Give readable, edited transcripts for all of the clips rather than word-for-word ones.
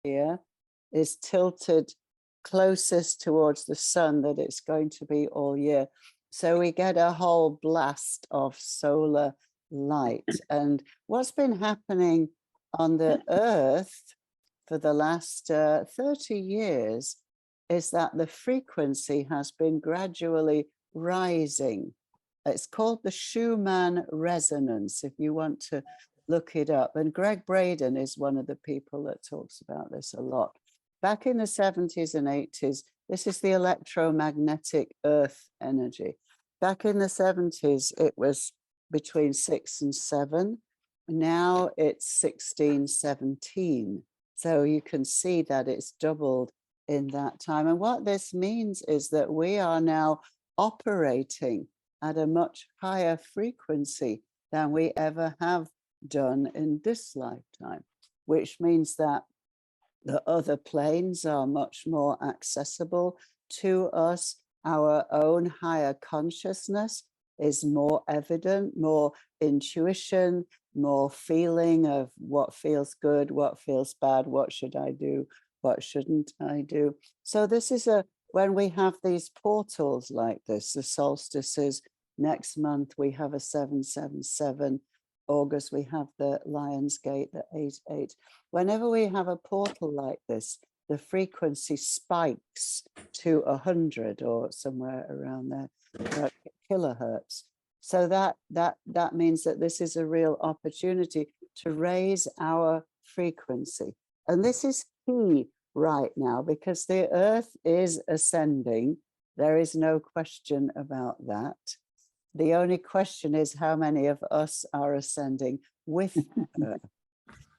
hemisphere is tilted closest towards the sun that it's going to be all year. So we get a whole blast of solar light. And what's been happening on the Earth for the last 30 years is that the frequency has been gradually rising. It's called the Schumann resonance, if you want to look it up. And Greg Braden is one of the people that talks about this a lot. Back in the 70s and 80s, this is the electromagnetic Earth energy. Back in the 70s, it was between 6 and 7. Now it's 16, 17. So you can see that it's doubled in that time. And what this means is that we are now operating at a much higher frequency than we ever have done in this lifetime, which means that the other planes are much more accessible to us. Our own higher consciousness is more evident, more intuition, more feeling of what feels good, what feels bad, what should I do, what shouldn't I do. So this is when we have these portals like this, the solstices, next month we have a 777, August we have the Lion's Gate, the 8-8. Whenever we have a portal like this, the frequency spikes to 100 or somewhere around there, kilohertz. So that means that this is a real opportunity to raise our frequency. And this is key right now because the Earth is ascending. There is no question about that. The only question is how many of us are ascending with her.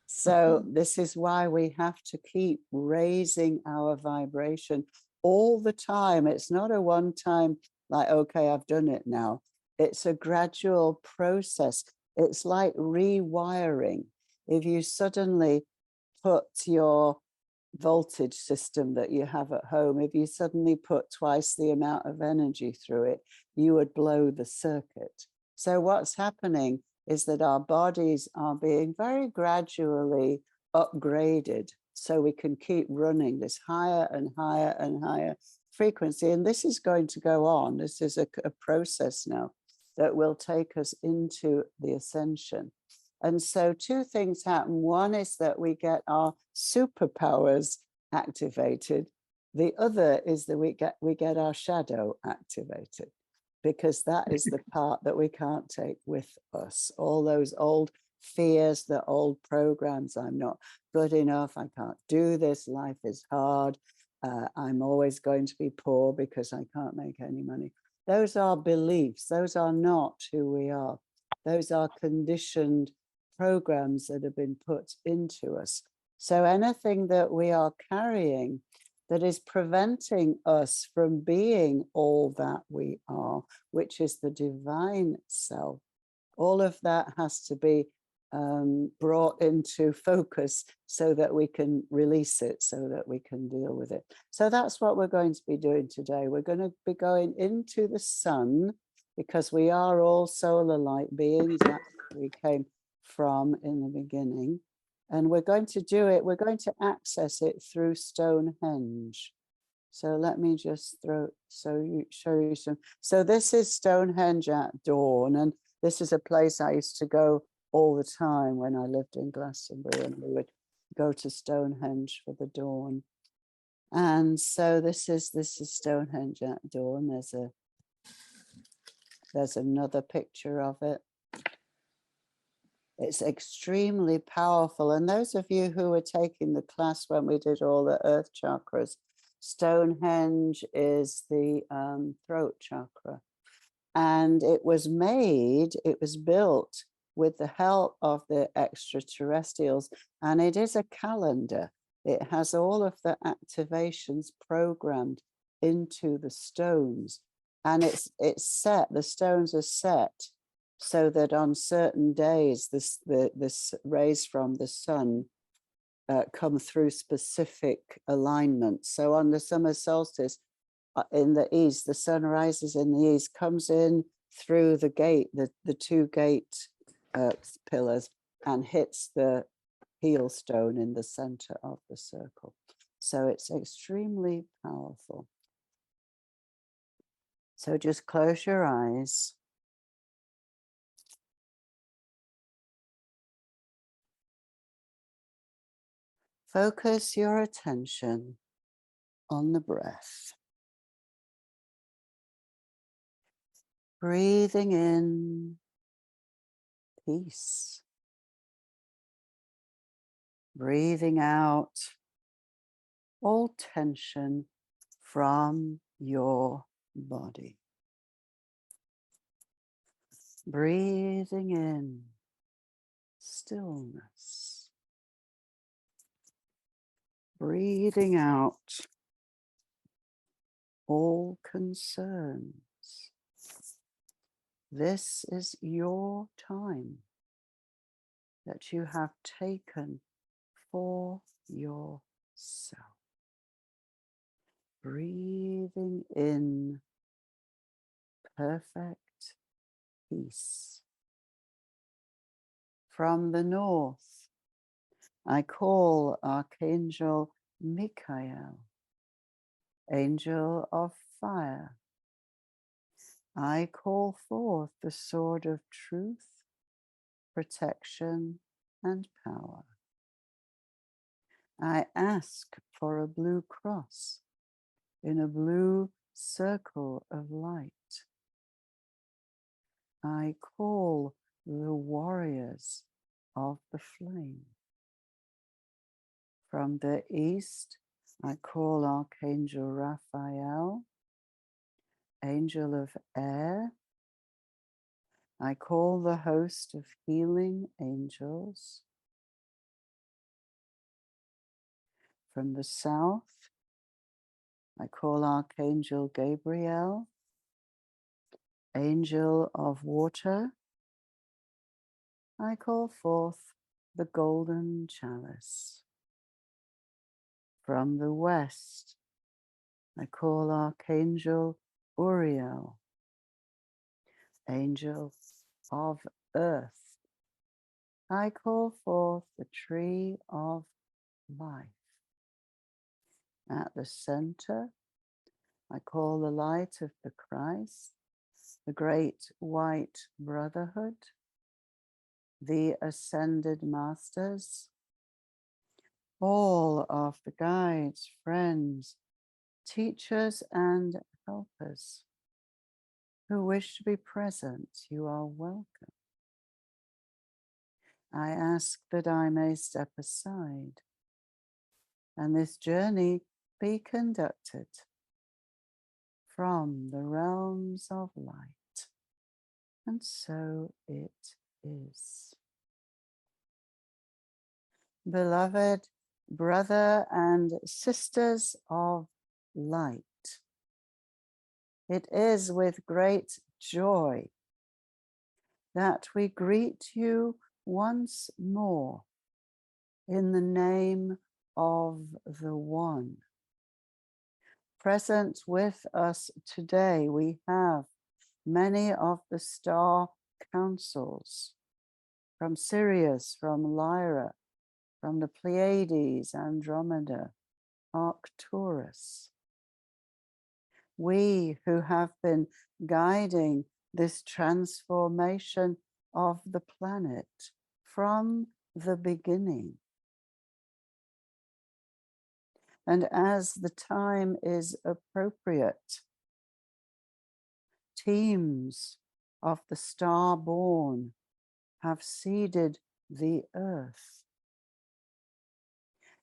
So this is why we have to keep raising our vibration all the time. It's not a one-time, like, okay, I've done it now. It's a gradual process. It's like rewiring. If you suddenly put your voltage system that you have at home, if you suddenly put twice the amount of energy through it, you would blow the circuit. So what's happening is that our bodies are being very gradually upgraded so we can keep running this higher and higher and higher frequency. And this is going to go on. This is a process now that will take us into the ascension. And so two things happen. One is that we get our superpowers activated. The other is that we get our shadow activated, because that is the part that we can't take with us. All those old fears, the old programs, I'm not good enough, I can't do this, life is hard, I'm always going to be poor because I can't make any money. Those are beliefs, those are not who we are. Those are conditioned programs that have been put into us. So anything that we are carrying that is preventing us from being all that we are, which is the divine self, all of that has to be brought into focus so that we can release it, so that we can deal with it. So that's what we're going to be doing today. We're going to be going into the sun, because we are all solar light beings. That's where we came from in the beginning. And we're going to do it, we're going to access it through Stonehenge. So let me just show you some. So this is Stonehenge at dawn, and this is a place I used to go all the time when I lived in Glastonbury, and we would go to Stonehenge for the dawn. And so this is Stonehenge at dawn. There's another picture of it. It's extremely powerful. And those of you who were taking the class when we did all the earth chakras, Stonehenge is the throat chakra. And it was built with the help of the extraterrestrials. And it is a calendar. It has all of the activations programmed into the stones. And it's set, the stones are set so that on certain days, this rays from the sun come through specific alignments. So on the summer solstice in the east, the sun rises in the east, comes in through the gate, the two gate pillars, and hits the heel stone in the center of the circle. So it's extremely powerful. So just close your eyes. Focus your attention on the breath. Breathing in peace. Breathing out all tension from your body. Breathing in stillness. Breathing out all concerns. This is your time that you have taken for yourself. Breathing in perfect peace. From the north, I call Archangel Michael, angel of fire. I call forth the sword of truth, protection, and power. I ask for a blue cross in a blue circle of light. I call the warriors of the flame. From the east, I call Archangel Raphael, angel of air. I call the host of healing angels. From the south, I call Archangel Gabriel, angel of water. I call forth the golden chalice. From the west, I call Archangel Uriel, angel of earth. I call forth the tree of life. At the center, I call the light of the Christ, the great white brotherhood, the ascended masters, all of the guides, friends, teachers, and helpers who wish to be present. You are welcome. I ask that I may step aside and this journey be conducted from the realms of light. And so it is. Beloved brother and sisters of light, it is with great joy that we greet you once more in the name of the One. Present with us today, we have many of the star councils from Sirius, from Lyra, from the Pleiades, Andromeda, Arcturus. We who have been guiding this transformation of the planet from the beginning. And as the time is appropriate, teams of the star-born have seeded the earth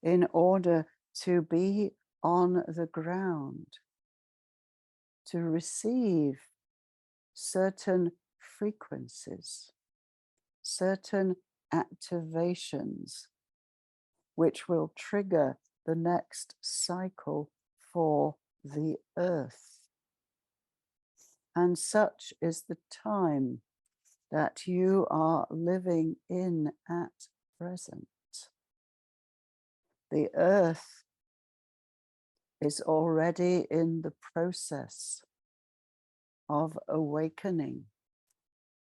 in order to be on the ground, to receive certain frequencies, certain activations, which will trigger the next cycle for the earth. And such is the time that you are living in at present. The earth is already in the process of awakening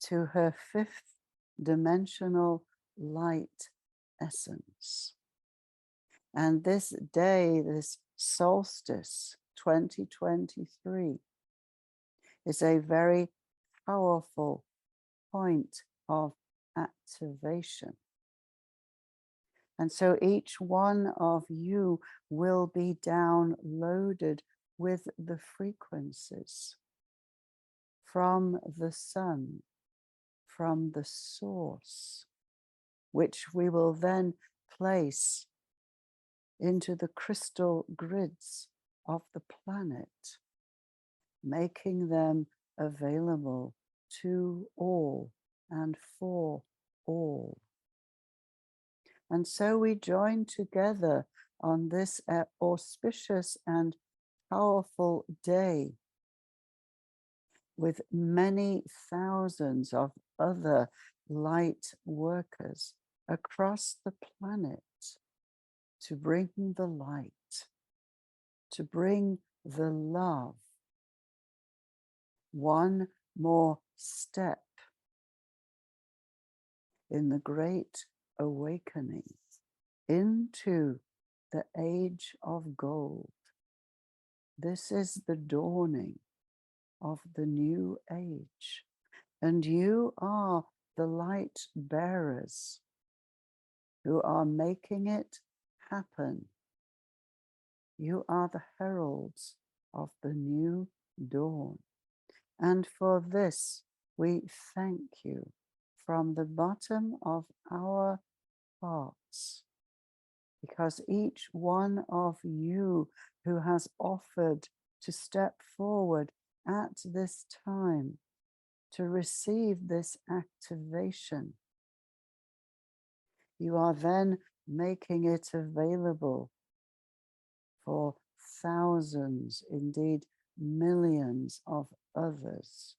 to her fifth dimensional light essence. And this day, this solstice 2023, is a very powerful point of activation. And so each one of you will be downloaded with the frequencies from the sun, from the source, which we will then place into the crystal grids of the planet, making them available to all and for all. And so we join together on this auspicious and powerful day with many thousands of other light workers across the planet to bring the light, to bring the love. One more step in the great awakening into the age of gold. This is the dawning of the new age, and you are the light bearers who are making it happen. You are the heralds of the new dawn. And for this, we thank you from the bottom of our hearts, because each one of you who has offered to step forward at this time to receive this activation, you are then making it available for thousands, indeed millions of others.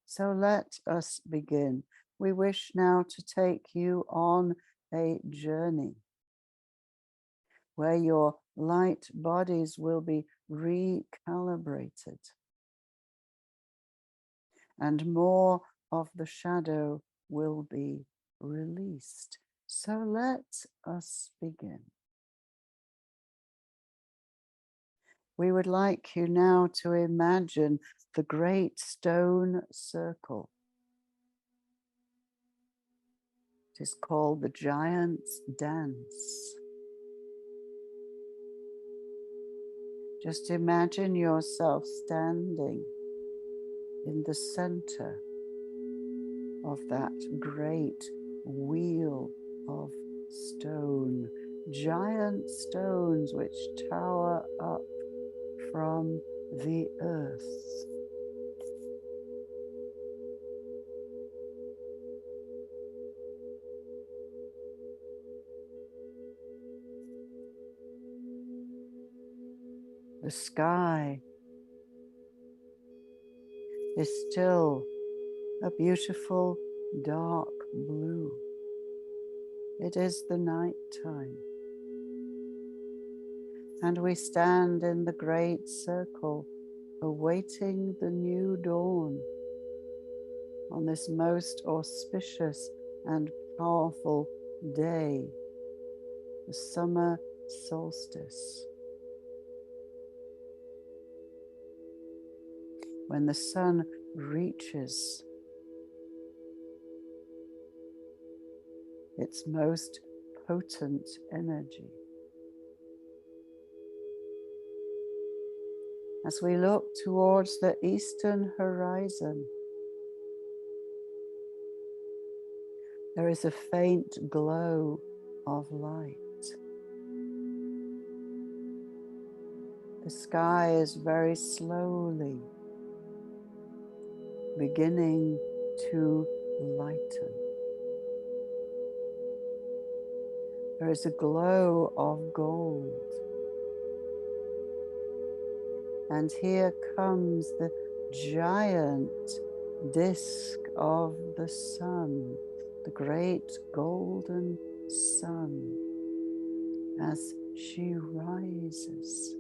So let us begin. We wish now to take you on a journey where your light bodies will be recalibrated and more of the shadow will be released. So let us begin. We would like you now to imagine the great stone circle. It is called the Giant's Dance. Just imagine yourself standing in the center of that great wheel of stone, giant stones which tower up from the earth. The sky is still a beautiful dark blue. It is the night time. And we stand in the great circle, awaiting the new dawn on this most auspicious and powerful day, the summer solstice, when the sun reaches its most potent energy. As we look towards the eastern horizon, there is a faint glow of light. The sky is very slowly beginning to lighten. There is a glow of gold. And here comes the giant disk of the sun, the great golden sun, as she rises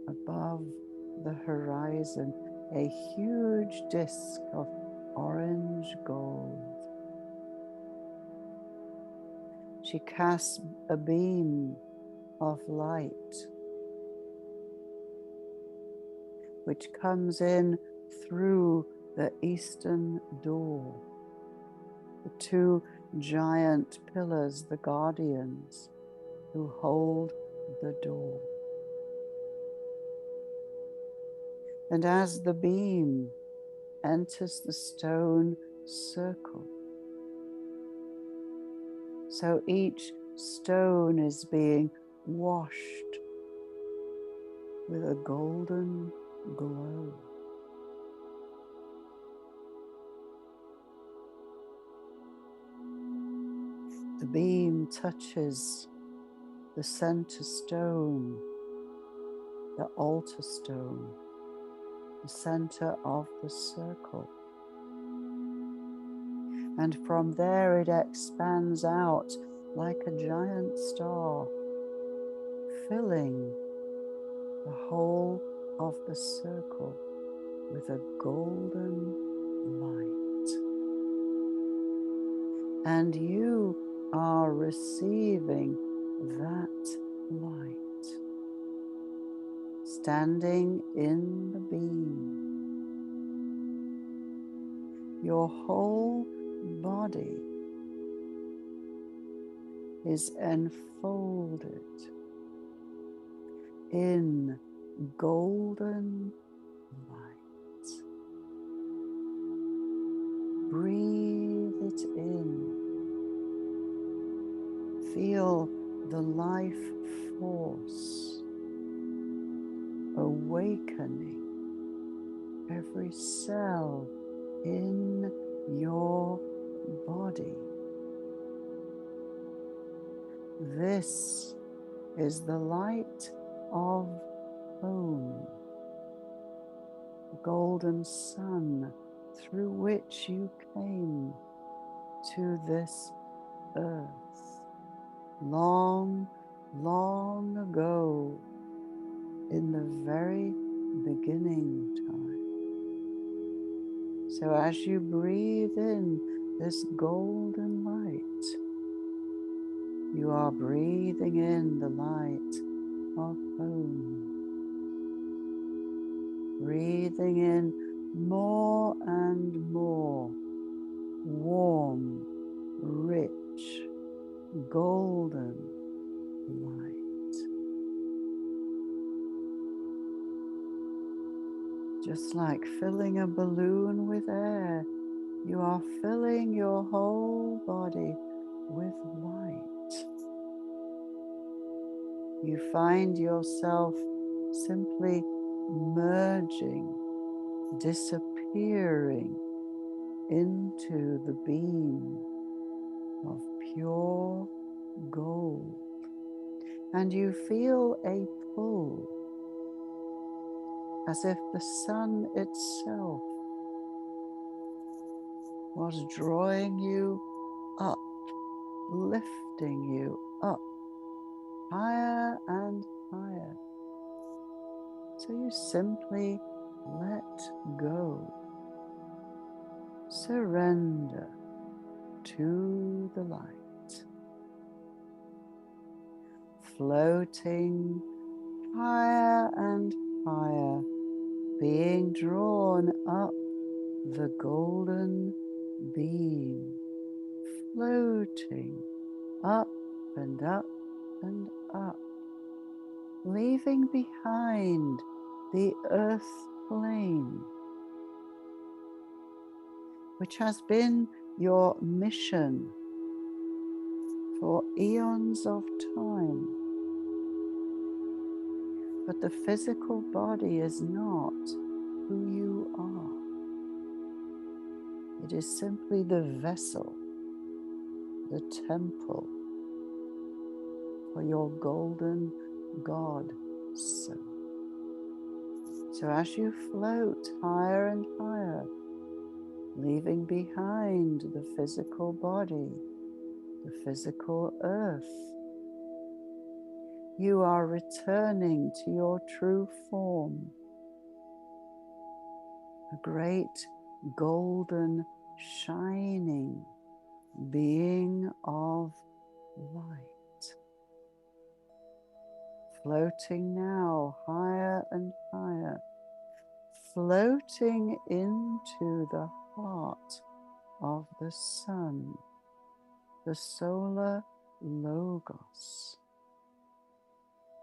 above the horizon, a huge disk of orange gold. She casts a beam of light which comes in through the eastern door. The two giant pillars, the guardians, who hold the door. And as the beam enters the stone circle, so each stone is being washed with a golden glow. The beam touches the center stone, the altar stone, the center of the circle. And from there it expands out like a giant star, filling the whole of the circle with a golden light. And you are receiving that light, standing in the beam. Your whole body is enfolded in golden light. Breathe it in. Feel the life force awakening every cell in your body. This is the light of home, the golden sun through which you came to this earth long, long ago, in the very beginning time. So as you breathe in this golden light, you are breathing in the light of home. Breathing in more and more warm, rich, golden light. Just like filling a balloon with air, you are filling your whole body with light. You find yourself simply merging, disappearing into the beam of pure gold. And you feel a pull, as if the sun itself was drawing you up, lifting you up, higher and higher. So you simply let go, surrender to the light, floating higher and higher, being drawn up the golden beam, floating up and up and up, leaving behind the earth plane, which has been your mission for eons of time. But the physical body is not who you are. It is simply the vessel, the temple for your golden God soul. So as you float higher and higher, leaving behind the physical body, the physical earth, you are returning to your true form, a great golden shining being of light. Floating now higher and higher, floating into the heart of the sun, the solar logos,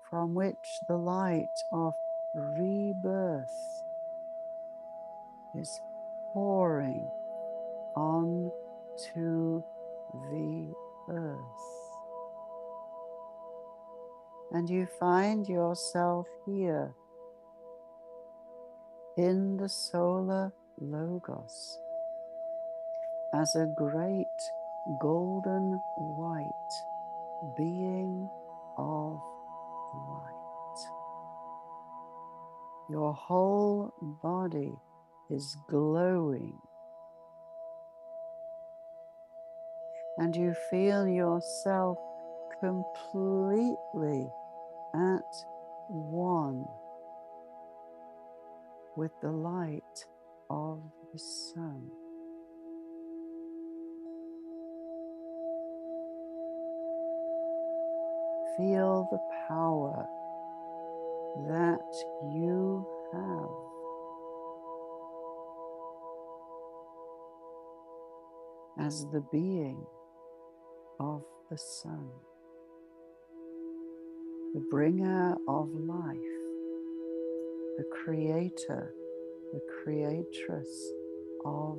from which the light of rebirth is pouring onto the earth. And you find yourself here in the solar logos as a great golden white being of light. Your whole body is glowing, and you feel yourself completely at one with the light of the sun. Feel the power that you have as the being of the sun, the bringer of life, the creator, the creatress of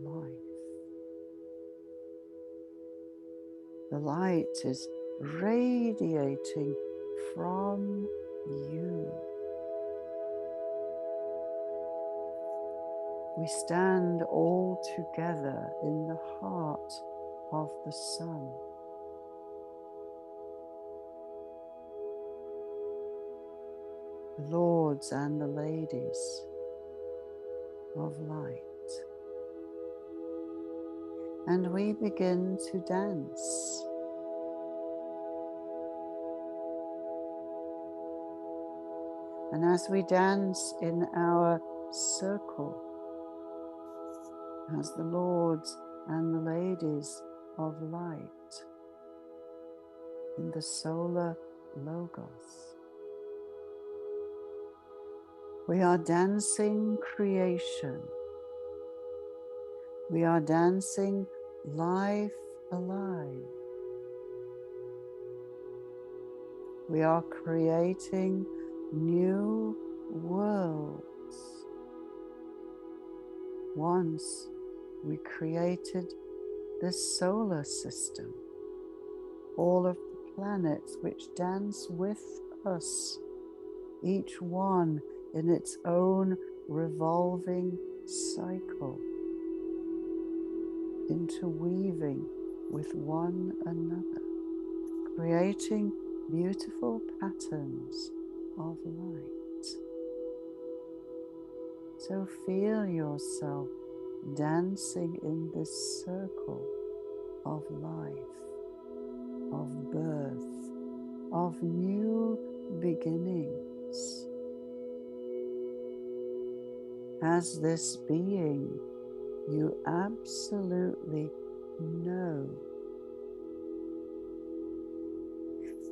life. The light is radiating from you. We stand all together in the heart of the sun. The lords and the ladies of light. And we begin to dance. And as we dance in our circle, as the lords and the ladies of light in the solar logos, we are dancing creation. We are dancing life alive. We are creating new worlds. Once we created this solar system, all of the planets which dance with us, each one in its own revolving cycle, interweaving with one another, creating beautiful patterns of light. So feel yourself dancing in this circle of life, of birth, of new beginnings. As this being, you absolutely know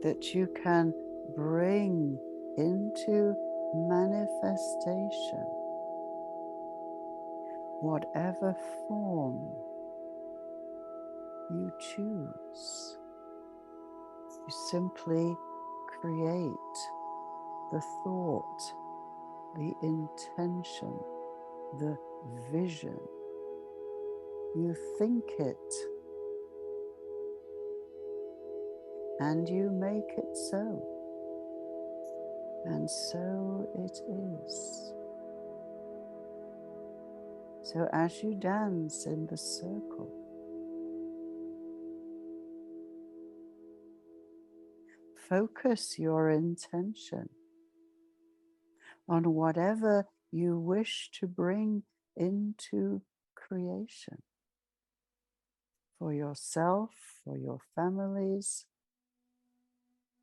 that you can bring into manifestation whatever form you choose. You simply create the thought, the intention, the vision. You think it, and you make it so. And so it is. So as you dance in the circle, focus your intention on whatever you wish to bring into creation for yourself, for your families,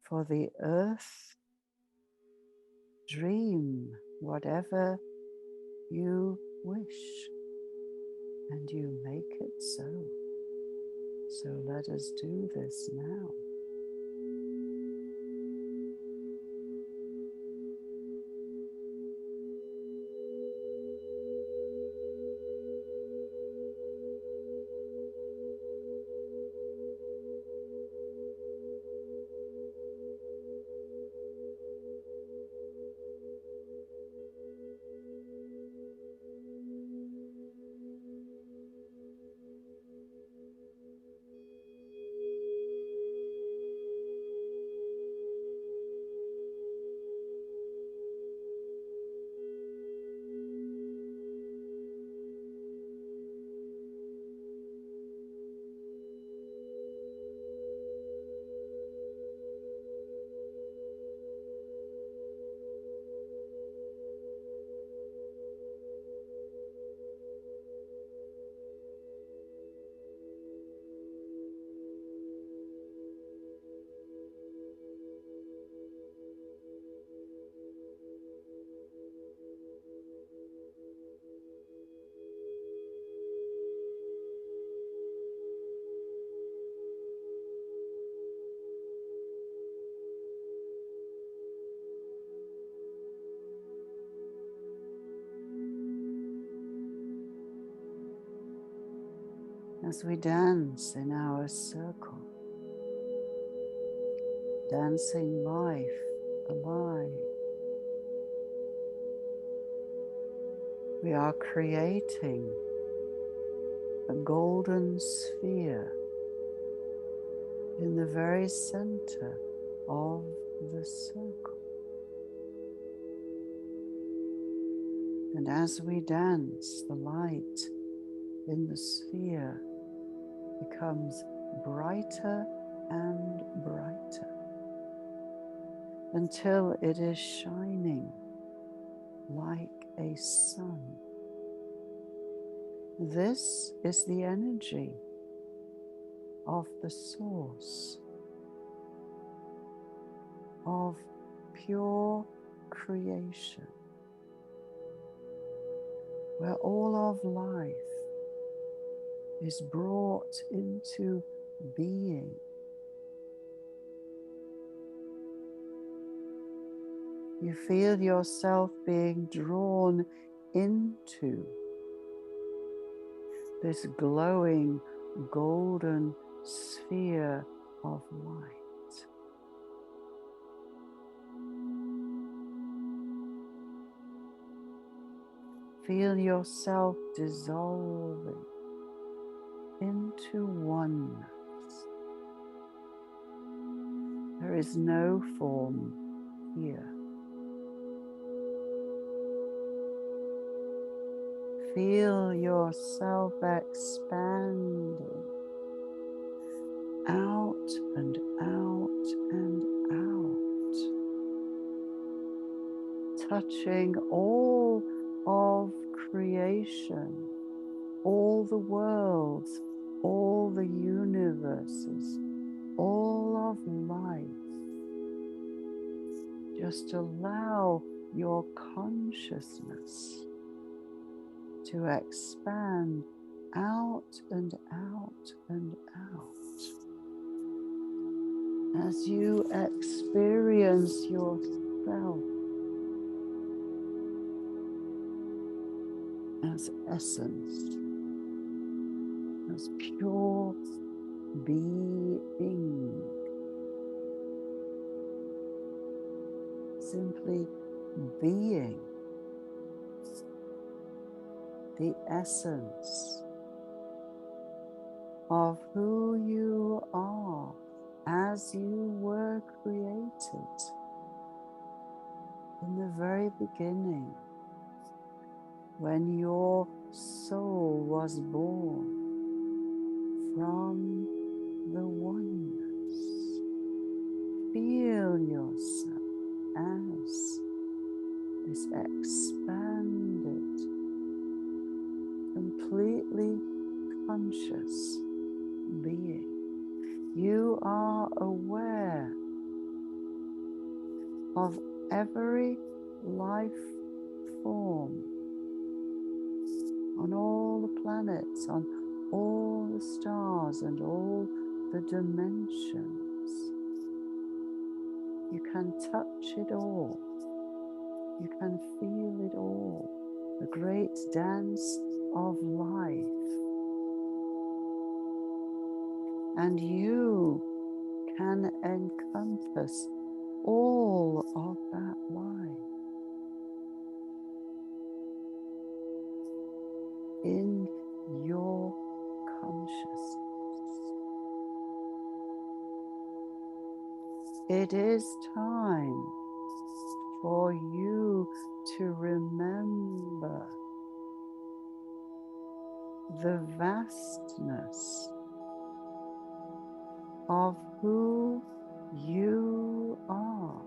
for the earth. Dream whatever you wish, and you make it so. So let us do this now. As we dance in our circle, dancing life alive, we are creating a golden sphere in the very center of the circle. And as we dance, the light in the sphere becomes brighter and brighter until it is shining like a sun. This is the energy of the source, of pure creation, where all of life is brought into being. You feel yourself being drawn into this glowing golden sphere of light. Feel yourself dissolving into oneness. There is no form here. Feel yourself expanding out and out and out, touching all of creation, all the worlds, all the universes, all of life. Just allow your consciousness to expand out and out and out as you experience yourself as essence, as pure being, simply being, the essence of who you are as you were created in the very beginning, when your soul was born from the oneness. Feel yourself as this expanded, completely conscious being. You are aware of every life form on all the planets, on all the stars and all the dimensions. You can touch it all. You can feel it all. The great dance of life. And you can encompass all of that life in your consciousness. It is time for you to remember the vastness of who you are.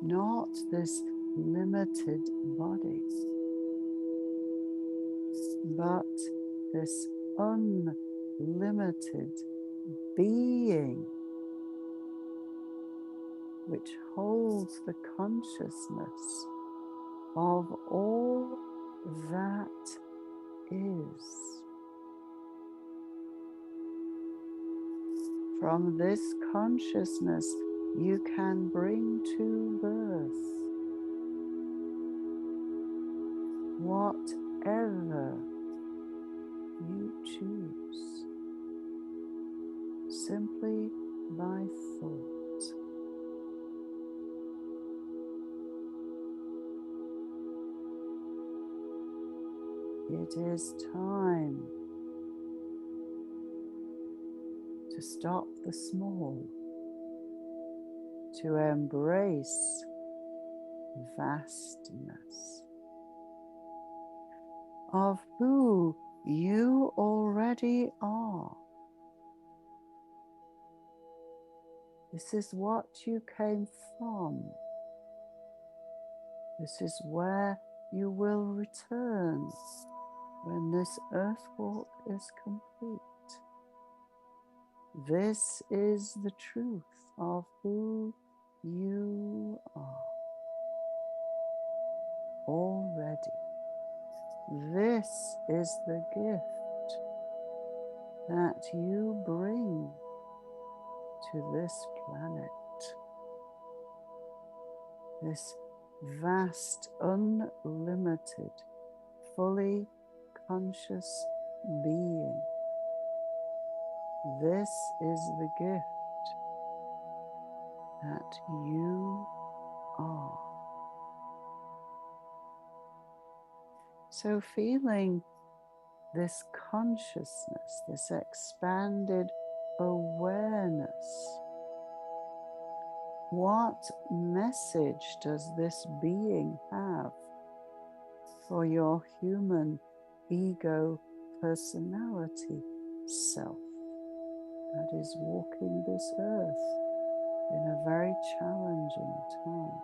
Not this limited body, but this unlimited being which holds the consciousness of all that is. From this consciousness, you can bring to birth whatever you choose, simply by thought. It is time to stop the small, to embrace vastness of who you already are. This is what you came from. This is where you will return when this earth walk is complete. This is the truth of who you are already. This is the gift that you bring to this planet. This vast, unlimited, fully conscious being. This is the gift that you are. So feeling this consciousness, this expanded awareness, what message does this being have for your human ego personality self that is walking this earth in a very challenging time?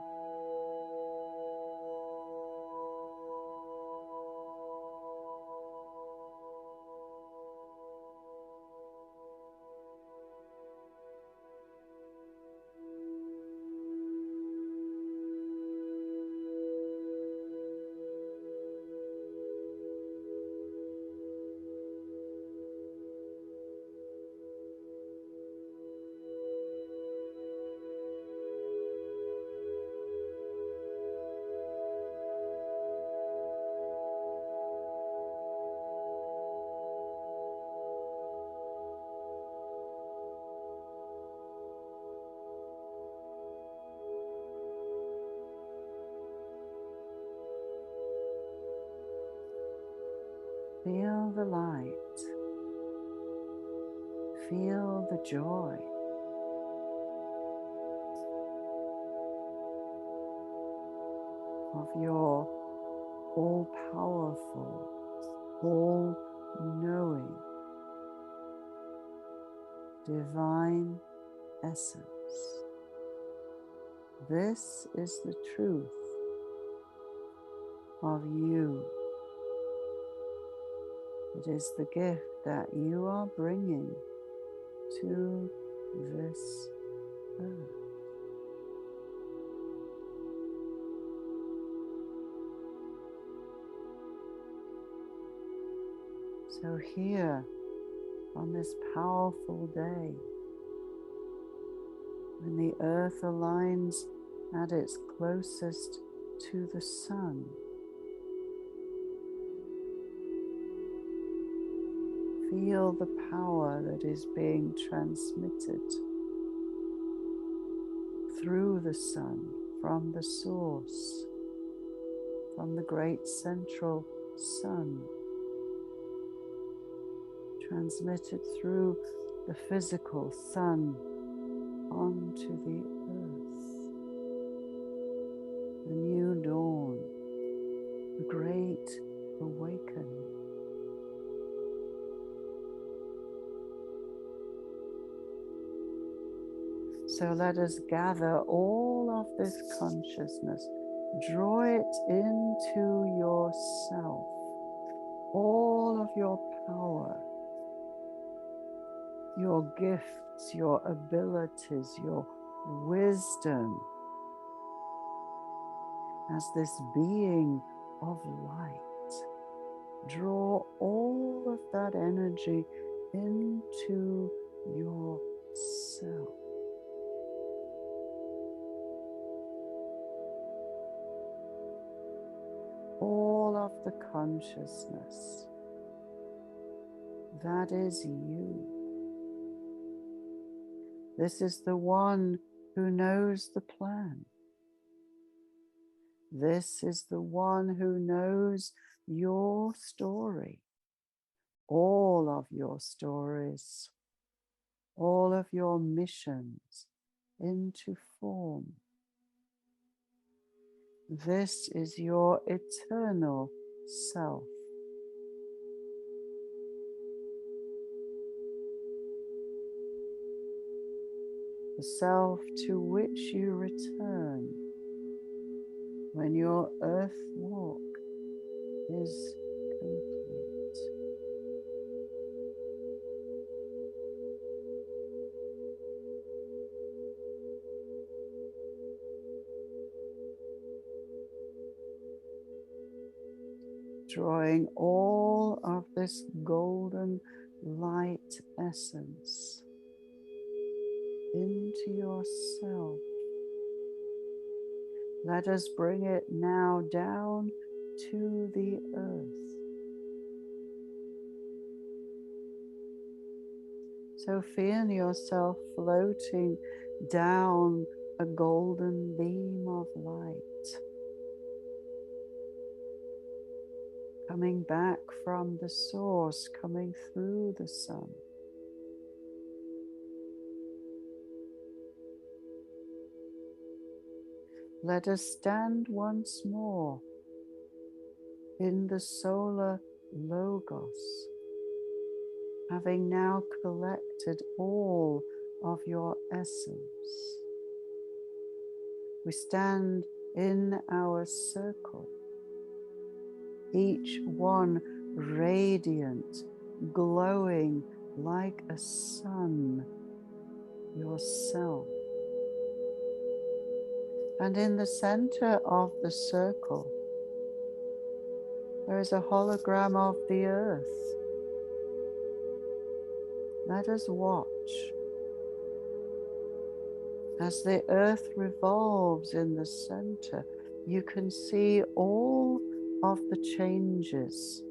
Feel the light, feel the joy, of your all-powerful, all-knowing, divine essence. This is the truth of you. It is the gift that you are bringing to this earth. So here, on this powerful day, when the earth aligns at its closest to the sun, feel the power that is being transmitted through the sun, from the source, from the great central sun, transmitted through the physical sun onto the earth. The new dawn, the great awakening. So let us gather all of this consciousness, draw it into yourself, all of your power, your gifts, your abilities, your wisdom, as this being of light. Draw all of that energy into yourself. All of the consciousness that is you. This is the one who knows the plan. This is the one who knows your story, all of your stories, all of your missions into form. This is your eternal self. The self to which you return when your earth walk is complete. Drawing all of this golden light essence into yourself. Let us bring it now down to the earth. So feel yourself floating down a golden beam of light, coming back from the source, coming through the sun. Let us stand once more in the solar logos, having now collected all of your essence. We stand in our circle, each one radiant, glowing like a sun, yourself. And in the center of the circle, there is a hologram of the earth. Let us watch as the earth revolves in the center. You can see all of the changes,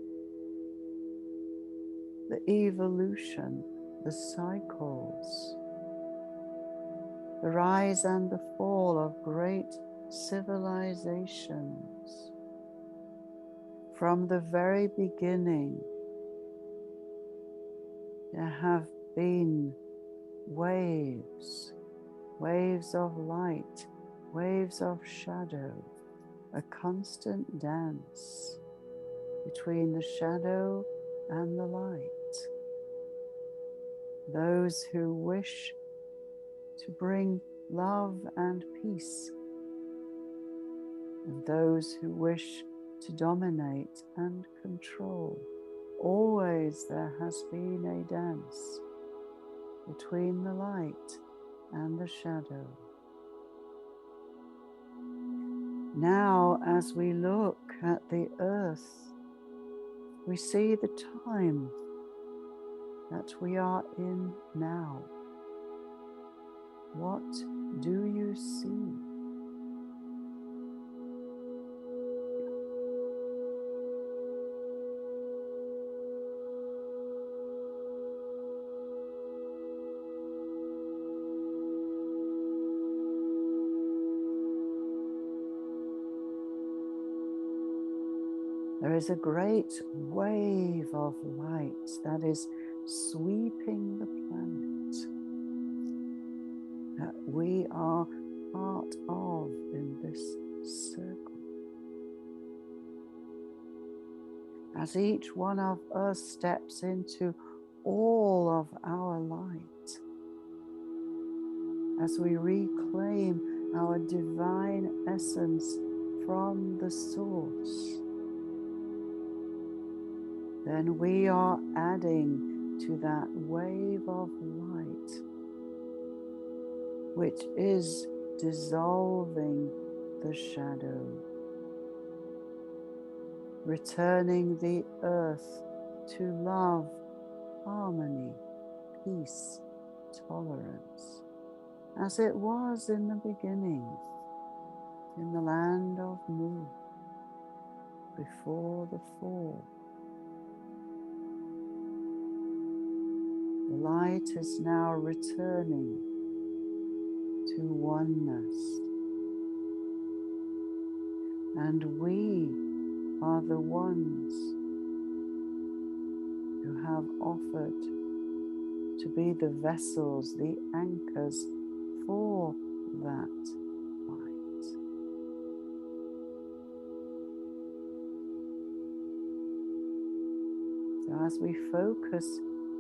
the evolution, the cycles, the rise and the fall of great civilizations. From the very beginning, there have been waves, waves of light, waves of shadow, a constant dance between the shadow and the light. Those who wish to bring love and peace, and those who wish to dominate and control. Always there has been a dance between the light and the shadow. Now, as we look at the earth We see the time that we are in now. What do you see? There is a great wave of light that is sweeping the planet, that we are part of in this circle. As each one of us steps into all of our light, as we reclaim our divine essence from the source, then we are adding to that wave of light, which is dissolving the shadow, returning the earth to love, harmony, peace, tolerance, as it was in the beginning, in the land of Mu, before the fall. The light is now returning to oneness, and we are the ones who have offered to be the vessels, the anchors for that light. So as we focus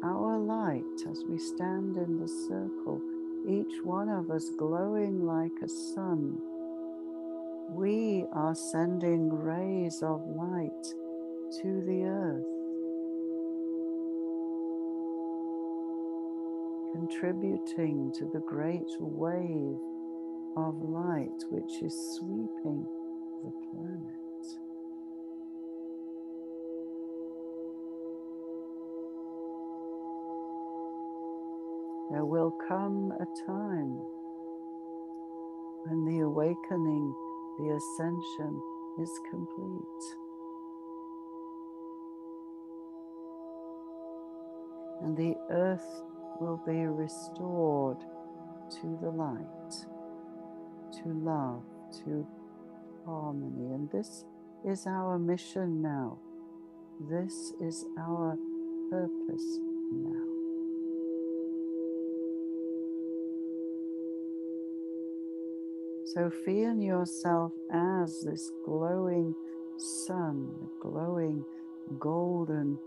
our light, as we stand in the circle, each one of us glowing like a sun, we are sending rays of light to the earth, contributing to the great wave of light which is sweeping the planet. There will come a time when the awakening, the ascension is complete. And the earth will be restored to the light, to love, to harmony. And this is our mission now. This is our purpose now. So feel yourself as this glowing sun, the glowing, golden,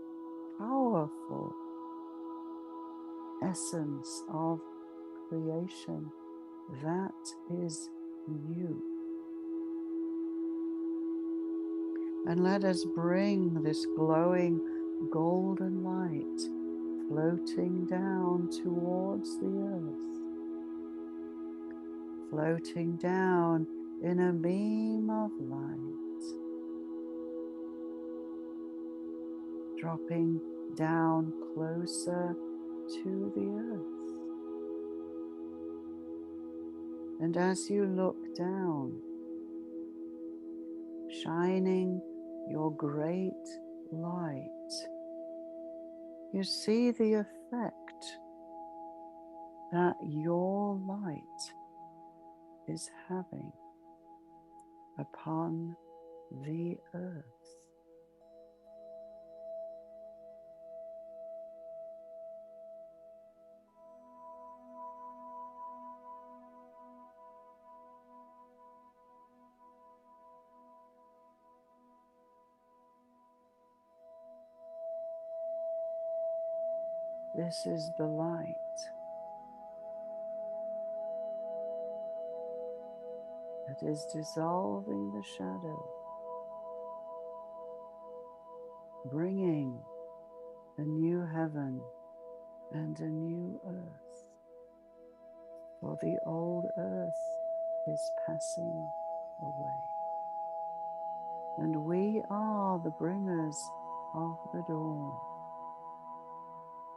powerful essence of creation. That is you. And let us bring this glowing golden light floating down towards the earth, floating down in a beam of light, dropping down closer to the earth. And as you look down, shining your great light, you see the effect that your light is having upon the earth. This is the light that is dissolving the shadow, bringing a new heaven and a new earth. For the old earth is passing away. And we are the bringers of the dawn.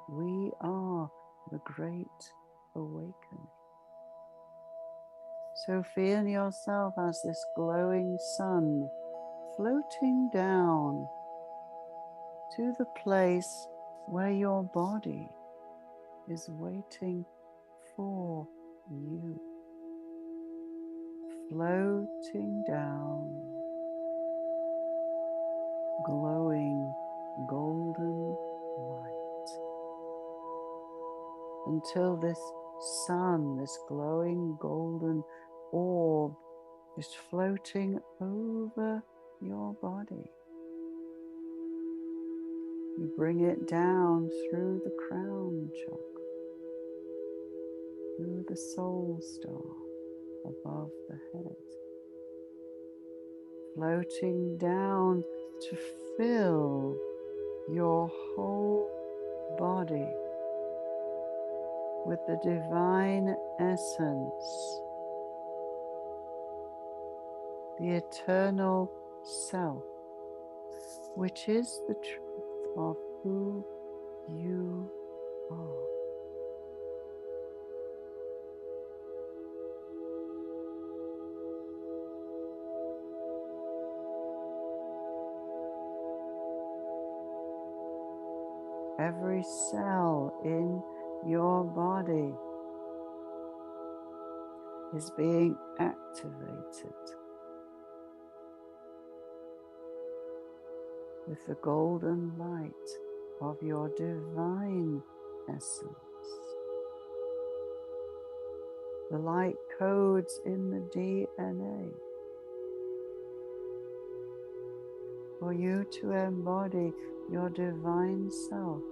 We are the great awakening. So feel yourself as this glowing sun floating down to the place where your body is waiting for you. Floating down, glowing golden light, until this sun, this glowing golden orb, is floating over your body. You bring it down through the crown chakra, through the soul star above the head, floating down to fill your whole body with the divine essence, the eternal self, which is the truth of who you are. Every cell in your body is being activated with the golden light of your divine essence. The light codes in the DNA for you to embody your divine self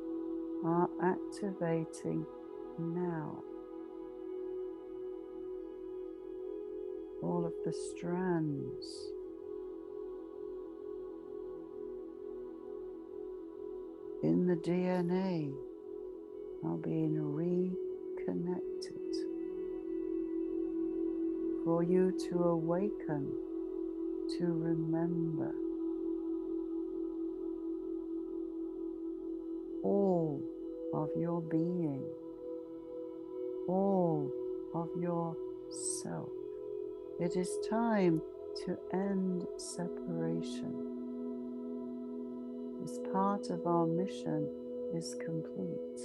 are activating now. All of the strands in the DNA are being reconnected for you to awaken, to remember all of your being, all of your self. It is time to end separation. This part of our mission is complete.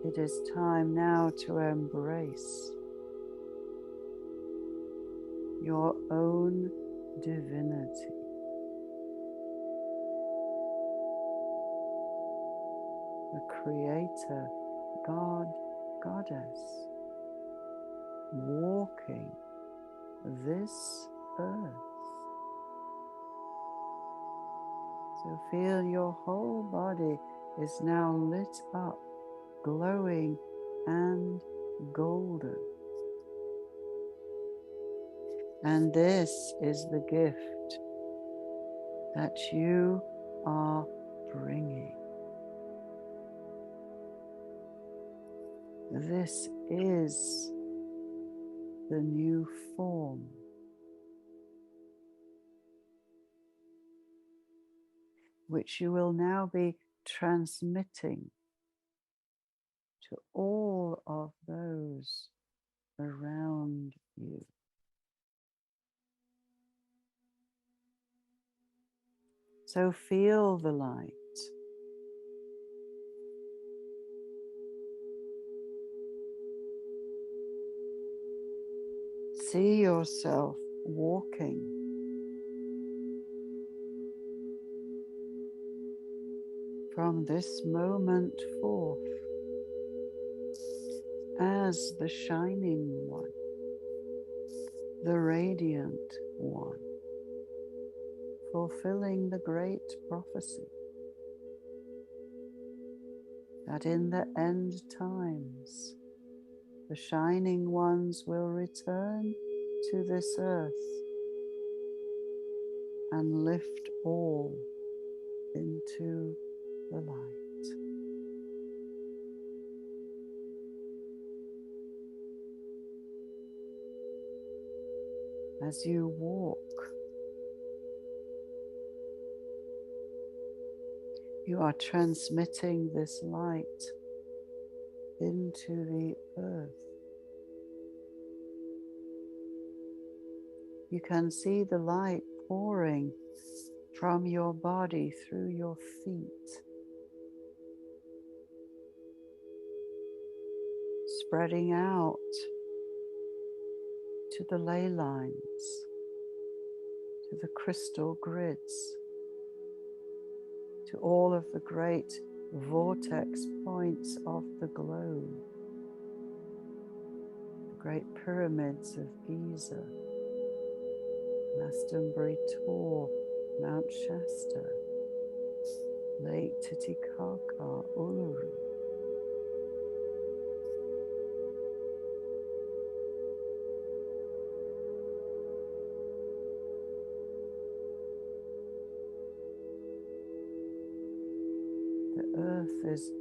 It is time now to embrace your own divinity. The Creator, God, Goddess, walking this earth. So feel your whole body is now lit up, glowing and golden. And this is the gift that you are bringing. This is the new form. Which you will now be transmitting to all of those around you. So feel the light. See yourself walking from this moment forth as the shining one, the radiant one, fulfilling the great prophecy that in the end times the shining ones will return to this earth and lift all into the light. As you walk You are transmitting this light into the earth. You can see the light pouring from your body through your feet, spreading out to the ley lines, to the crystal grids, to all of the great vortex points of the globe, the great pyramids of Giza, Glastonbury Tor, Mount Shasta, Lake Titicaca, Uluru. The earth is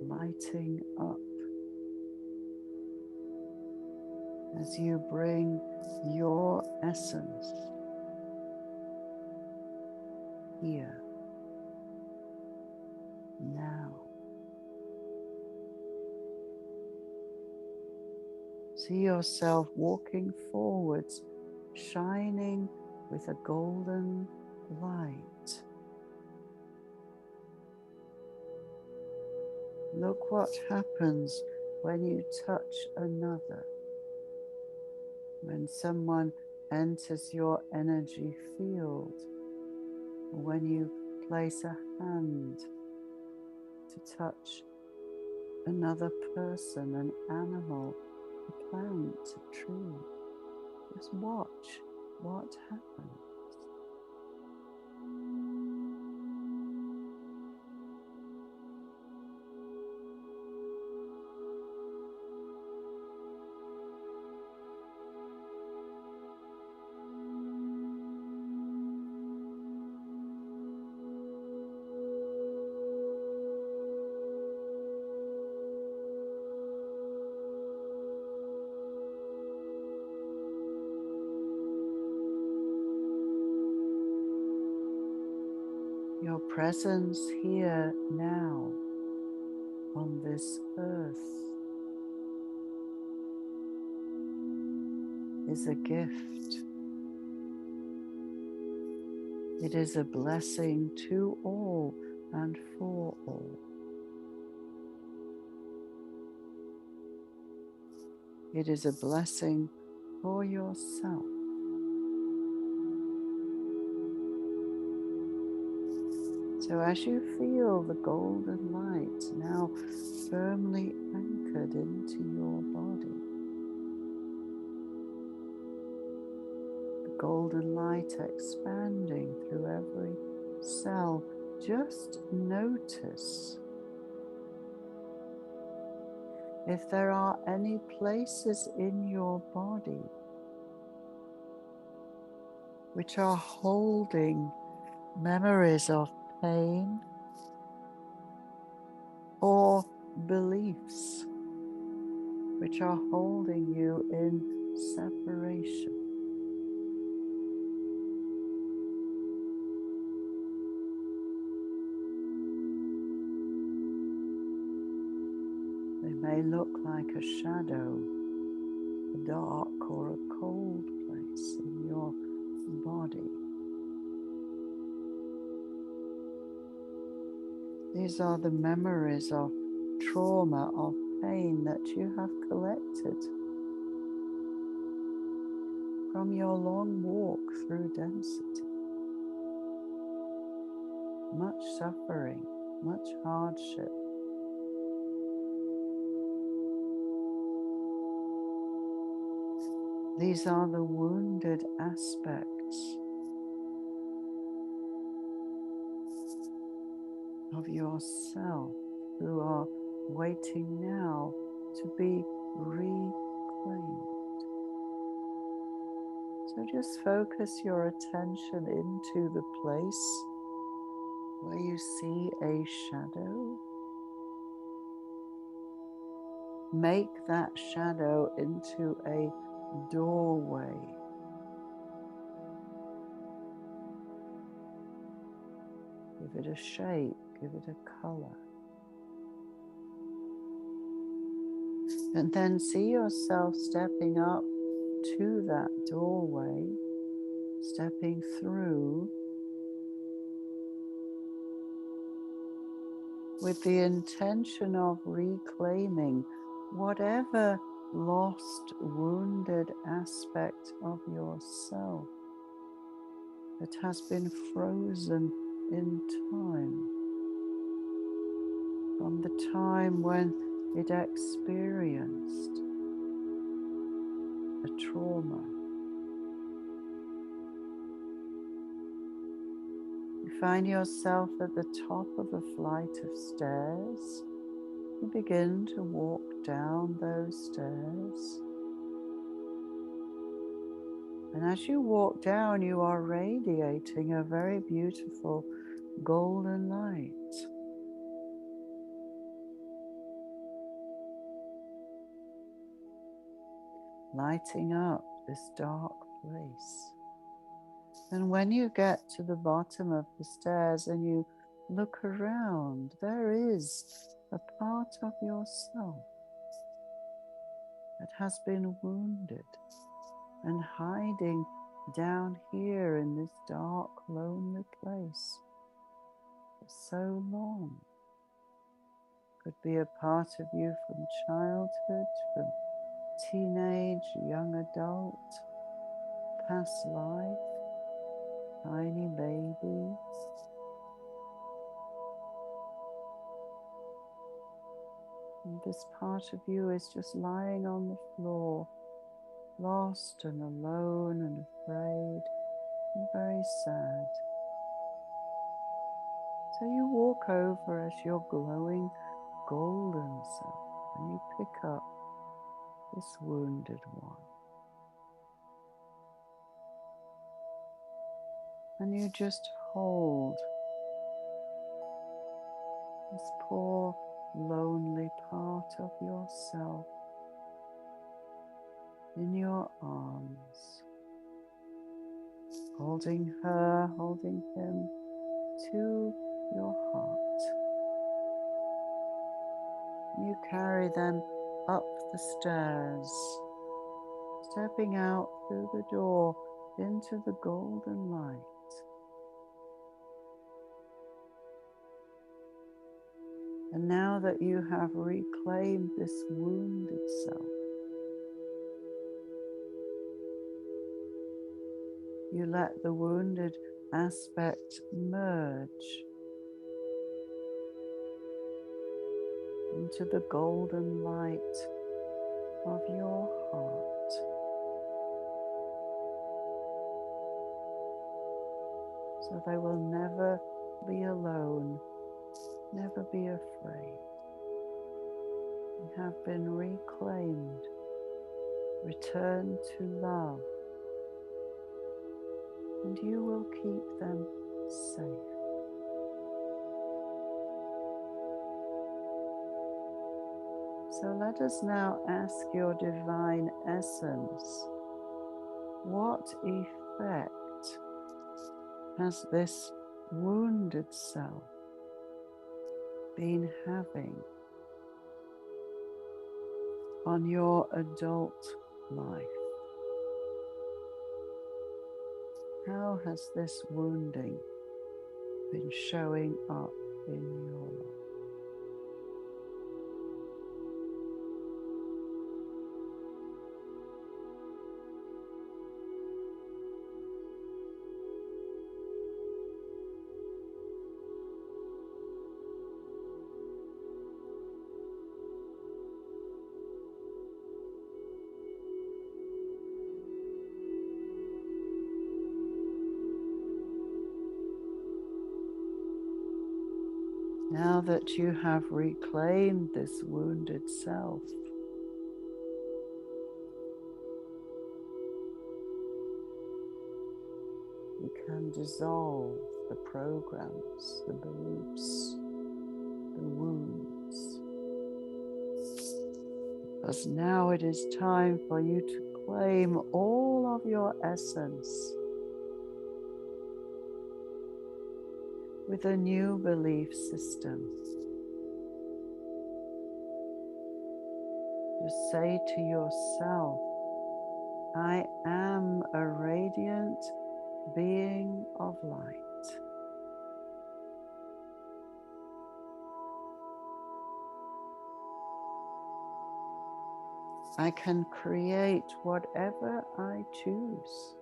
lighting up as you bring your essence here, now. See yourself walking forwards, shining with a golden light. Look what happens when you touch another, when someone enters your energy field, or when you place a hand to touch another person, an animal, a plant, a tree. Just watch what happens. Your presence here now on this earth is a gift. It is a blessing to all and for all. It is a blessing for yourself. So as you feel the golden light now firmly anchored into your body, the golden light expanding through every cell, just notice if there are any places in your body which are holding memories of pain or beliefs which are holding you in separation. They may look like a shadow, a dark or a cold place in your body. These are the memories of trauma, of pain that you have collected from your long walk through density. Much suffering, much hardship. These are the wounded aspects of yourself who are waiting now to be reclaimed. So just focus your attention into the place where you see a shadow. Make that shadow into a doorway. Give it a shape. give it a color. And then see yourself stepping up to that doorway, stepping through with the intention of reclaiming whatever lost, wounded aspect of yourself that has been frozen in time, from the time when it experienced a trauma. You find yourself at the top of a flight of stairs. You begin to walk down those stairs. And as you walk down, you are radiating a very beautiful golden light. Lighting up this dark place. And when you get to the bottom of the stairs and you look around, there is a part of yourself that has been wounded and hiding down here in this dark, lonely place for so long. Could be a part of you from childhood, from teenage, young adult, past life, tiny baby. And this part of you is just lying on the floor, lost and alone and afraid and very sad. So you walk over as your glowing golden self and you pick up this wounded one. And you just hold this poor, lonely part of yourself in your arms, holding her, holding him to your heart. You carry them up the stairs, stepping out through the door into the golden light. And now that you have reclaimed this wounded self, you let the wounded aspect merge into the golden light of your heart. So they will never be alone, never be afraid. You have been reclaimed, returned to love, and you will keep them safe. So let us now ask your divine essence, what effect has this wounded self been having on your adult life? How has this wounding been showing up in your life? Now that you have reclaimed this wounded self, you can dissolve the programs, the beliefs, the wounds. Because now it is time for you to claim all of your essence, with a new belief system. Just say to yourself, I am a radiant being of light. I can create whatever I choose.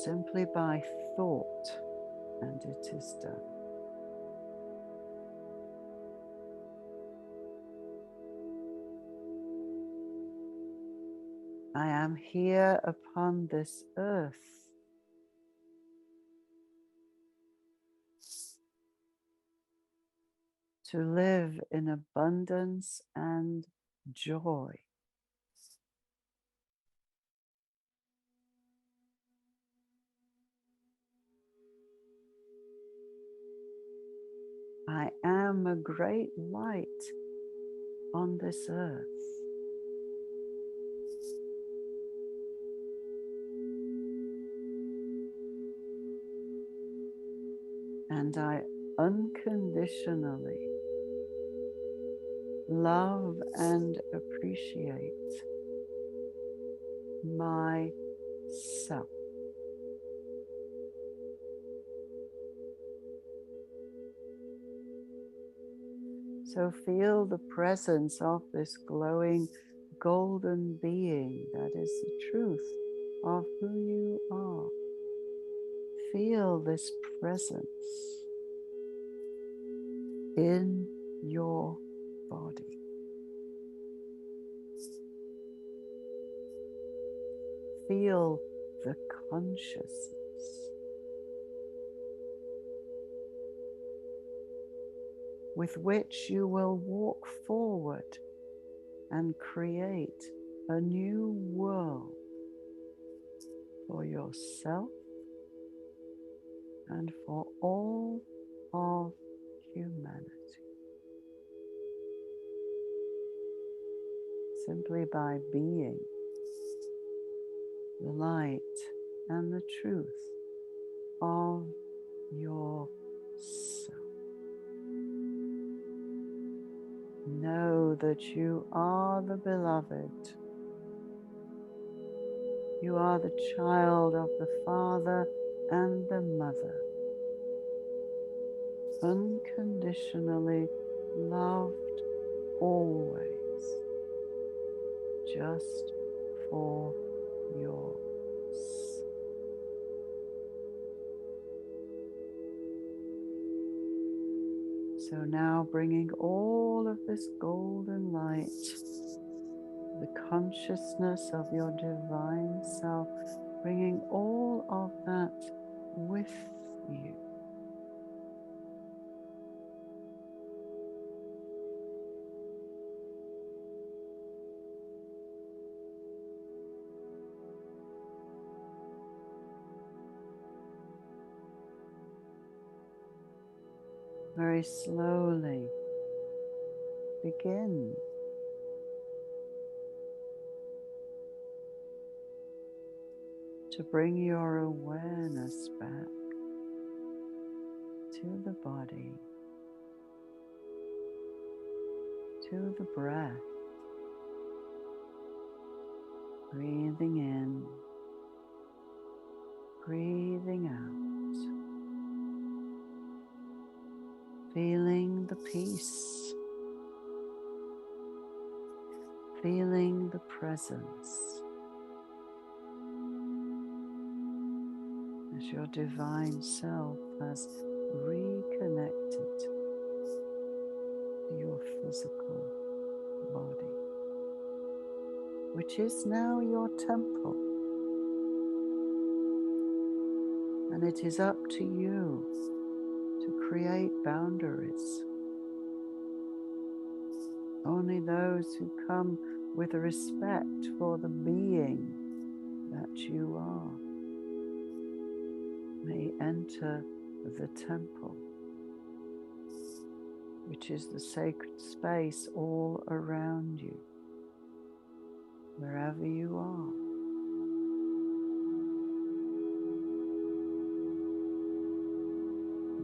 Simply by thought, and it is done. I am here upon this earth to live in abundance and joy. I am a great light on this earth. And I unconditionally love and appreciate myself. So feel the presence of this glowing golden being that is the truth of who you are. Feel this presence in your body. Feel the consciousness with which you will walk forward and create a new world for yourself and for all of humanity. Simply by being the light and the truth of yourself. Know that you are the beloved. You are the child of the Father and the Mother, unconditionally loved always, just for yourself. So now bringing all of this golden light, the consciousness of your divine self, bringing all of that with you. Very slowly begin to bring your awareness back to the body, to the breath, breathing in, breathing out, feeling the peace, feeling the presence as your divine self has reconnected to your physical body, which is now your temple. And it is up to you to create boundaries. Only those who come with respect for the being that you are may enter the temple, which is the sacred space all around you, wherever you are.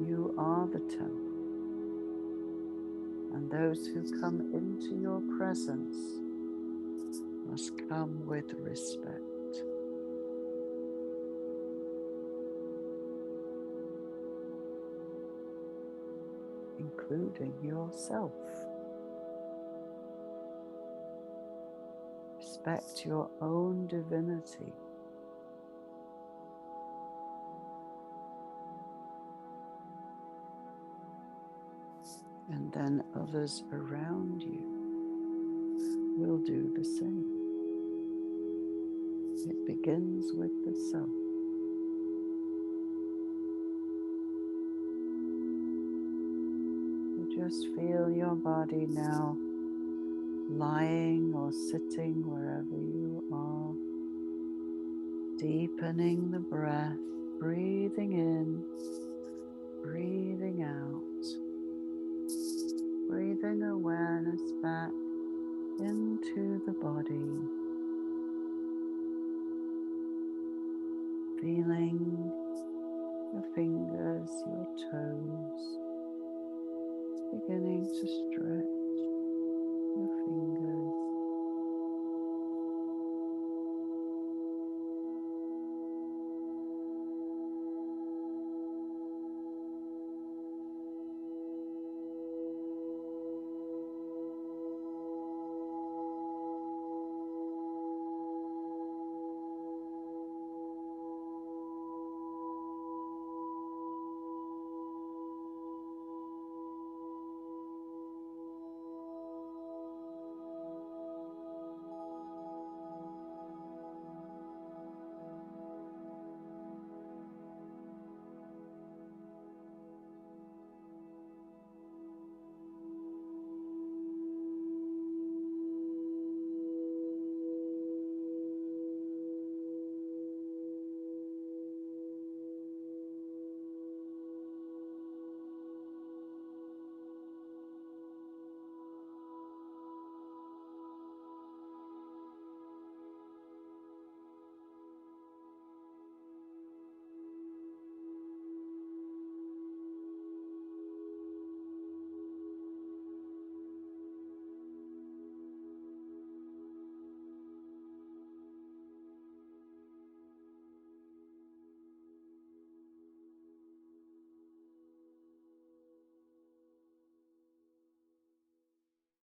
You are the temple, and those who come into your presence must come with respect. Including yourself. Respect your own divinity. And then others around you will do the same. It begins with the self. You just feel your body now lying or sitting wherever you are, deepening the breath, breathing in, breathing out, breathing awareness back into the body, feeling your fingers, your toes, beginning to stretch your fingers.